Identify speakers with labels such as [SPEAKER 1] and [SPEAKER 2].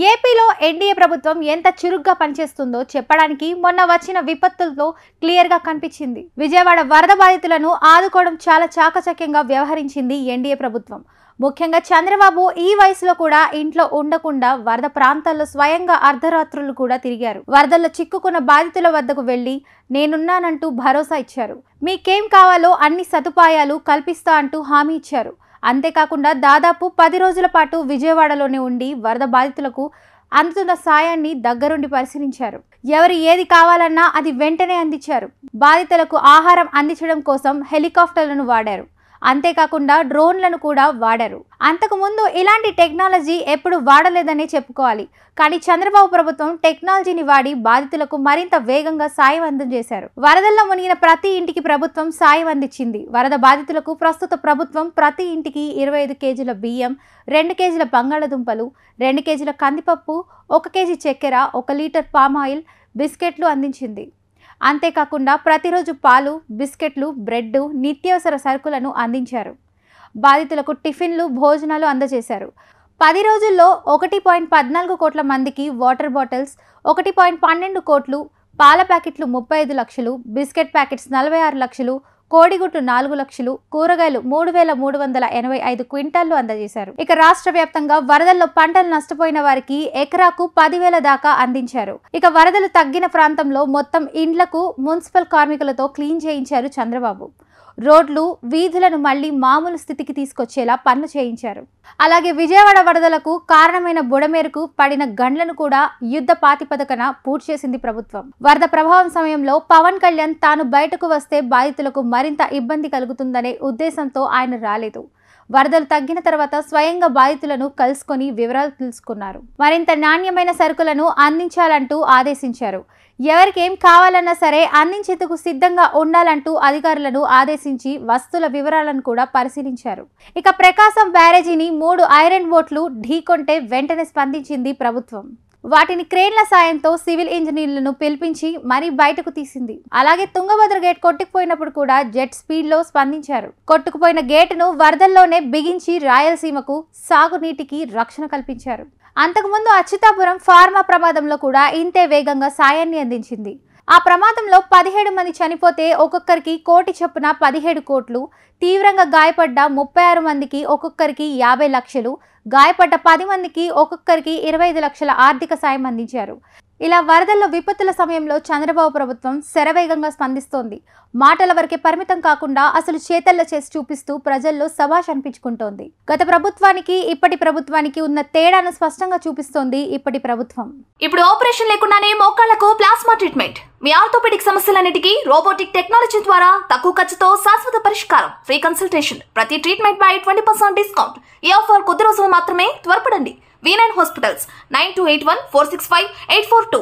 [SPEAKER 1] ఏపీలో ఎన్డీఏ ప్రభుత్వం ఎంత చురుగ్గా పనిచేస్తుందో చెప్పడానికి మొన్న వచ్చిన విపత్తులతో క్లియర్గా కనిపించింది. విజయవాడ వరద బాధితులను ఆదుకోవడం చాలా చాకచక్యంగా వ్యవహరించింది ఎన్డీఏ ప్రభుత్వం. ముఖ్యంగా చంద్రబాబు ఈ వయసులో కూడా ఇంట్లో ఉండకుండా వరద ప్రాంతాల్లో స్వయంగా అర్ధరాత్రులు కూడా తిరిగారు. వరదల్లో చిక్కుకున్న బాధితుల వద్దకు వెళ్లి నేనున్నానంటూ భరోసా ఇచ్చారు. మీకేం కావాలో అన్ని సదుపాయాలు కల్పిస్తా అంటూ హామీ ఇచ్చారు. అంతేకాకుండా దాదాపు 10 రోజుల పాటు విజయవాడలోనే ఉండి వరద బాధితులకు అందుతున్న సాయాన్ని దగ్గరుండి పరిశీలించారు. ఎవరు ఏది కావాలన్నా అది వెంటనే అందించారు. బాధితులకు ఆహారం అందించడం కోసం హెలికాప్టర్లను వాడారు. అంతేకాకుండా డ్రోన్లను కూడా వాడారు. అంతకు ముందు ఇలాంటి టెక్నాలజీ ఎప్పుడు వాడలేదనే చెప్పుకోవాలి. కానీ చంద్రబాబు ప్రభుత్వం టెక్నాలజీని వాడి బాధితులకు మరింత వేగంగా సాయం అందజేశారు. వరదల్లో మునిగిన ప్రతి ఇంటికి ప్రభుత్వం సాయం అందించింది. వరద బాధితులకు ప్రస్తుత ప్రభుత్వం ప్రతి ఇంటికి 25 కేజీల బియ్యం, 2 కేజీల బంగాళదుంపలు, 2 కేజీల కందిపప్పు, 1 కేజీ చక్కెర, 1 లీటర్ పామాయిల్, బిస్కెట్లు అందించింది. అంతేకాకుండా ప్రతిరోజు పాలు, బిస్కెట్లు, బ్రెడ్, నిత్యావసర సరుకులను అందించారు. బాధితులకు టిఫిన్లు, భోజనాలు అందజేశారు. 10 రోజుల్లో 1.14 కోట్ల మందికి వాటర్ బాటిల్స్, 1.12 కోట్లు, పాల ప్యాకెట్లు 35 లక్షలు, బిస్కెట్ ప్యాకెట్స్ 46 లక్షలు, కోడిగుడ్లు 4 లక్షలు, కూరగాయలు 3,385 క్వింటాళ్లు అందజేశారు. ఇక రాష్ట్ర వ్యాప్తంగా వరదల్లో పంటలు నష్టపోయిన వారికి ఎకరాకు 10,000 దాకా అందించారు. ఇక వరదలు తగ్గిన ప్రాంతంలో మొత్తం ఇండ్లకు మున్సిపల్ కార్మికులతో క్లీన్ చేయించారు చంద్రబాబు. రోడ్లు, వీధులను మళ్లీ మామూలు స్థితికి తీసుకొచ్చేలా పనులు చేయించారు. అలాగే విజయవాడ వరదలకు కారణమైన బుడమేరుకు పడిన గండ్లను కూడా యుద్ధ ప్రాతిపదికన పూర్తి చేసింది ప్రభుత్వం. వరద ప్రభావం సమయంలో పవన్ కళ్యాణ్ తాను బయటకు వస్తే బాధితులకు మరింత ఇబ్బంది కలుగుతుందనే ఉద్దేశంతో ఆయన రాలేదు. వరదలు తగ్గిన తర్వాత స్వయంగా బాధితులను కలుసుకొని వివరాలు తెలుసుకున్నారు. మరింత నాణ్యమైన సరుకులను అందించాలంటూ ఆదేశించారు. ఎవరికి ఏం కావాలన్నా సరే అందించేందుకు సిద్ధంగా ఉండాలంటూ అధికారులను ఆదేశించి వస్తువుల వివరాలను కూడా పరిశీలించారు. ఇక ప్రకాశం బ్యారేజీని 3 ఐరన్ బోట్లు ఢీకొంటే వెంటనే స్పందించింది ప్రభుత్వం. వాటిని క్రేన్ల సాయంతో సివిల్ ఇంజనీర్లను పిలిపించి మరీ బయటకు తీసింది. అలాగే తుంగభద్ర గేట్ కొట్టుకుపోయినప్పుడు కూడా జెట్ స్పీడ్ లో స్పందించారు. కొట్టుకుపోయిన గేటును వరదల్లోనే బిగించి రాయలసీమకు సాగునీటికి రక్షణ కల్పించారు. అంతకుముందు అచ్యుతాపురం ఫార్మా ప్రమాదంలో కూడా ఇంతే వేగంగా సాయాన్ని అందించింది. ఆ ప్రమాదంలో 17 మంది చనిపోతే ఒక్కొక్కరికి కోటి చొప్పున 17 కోట్లు, తీవ్రంగా గాయపడ్డ 36 మందికి ఒక్కొక్కరికి 50 లక్షలు, గాయపడ్డ 10 మందికి ఒక్కొక్కరికి 25 లక్షల ఆర్థిక సాయం అందించారు. ఇలా వరదల్లో విపత్తుల సమయంలో చంద్రబాబు ప్రభుత్వం శరవేగంగా స్పందిస్తోంది. మాటల వరకే పరిమితం కాకుండా అసలు చేతల్లో చేసి చూపిస్తూ ప్రజల్లో శభాష్ అనిపించుకుంటోంది. గత ప్రభుత్వానికి ఇప్పటి ప్రభుత్వానికి ఉన్న తేడాను స్పష్టంగా చూపిస్తోంది ఇప్పటి ప్రభుత్వం.
[SPEAKER 2] ఇప్పుడు ఆపరేషన్ లేకుండానే మోకాళ్లకు ప్లాస్మా ట్రీట్మెంట్, మీ ఆర్థోపెడిక్ సమస్యలన్నిటికీ రోబోటిక్ టెక్నాలజీ ద్వారా తక్కువ ఖర్చుతో శాశ్వత పరిష్కారం, ఫ్రీ కన్సల్టేషన్, ప్రతి ట్రీట్మెంట్ పై 20% డిస్కౌంట్. ఈ ఆఫర్ కొద్ది రోజులు మాత్రమే, త్వరపడండి. V9 hospitals 9281 465 842.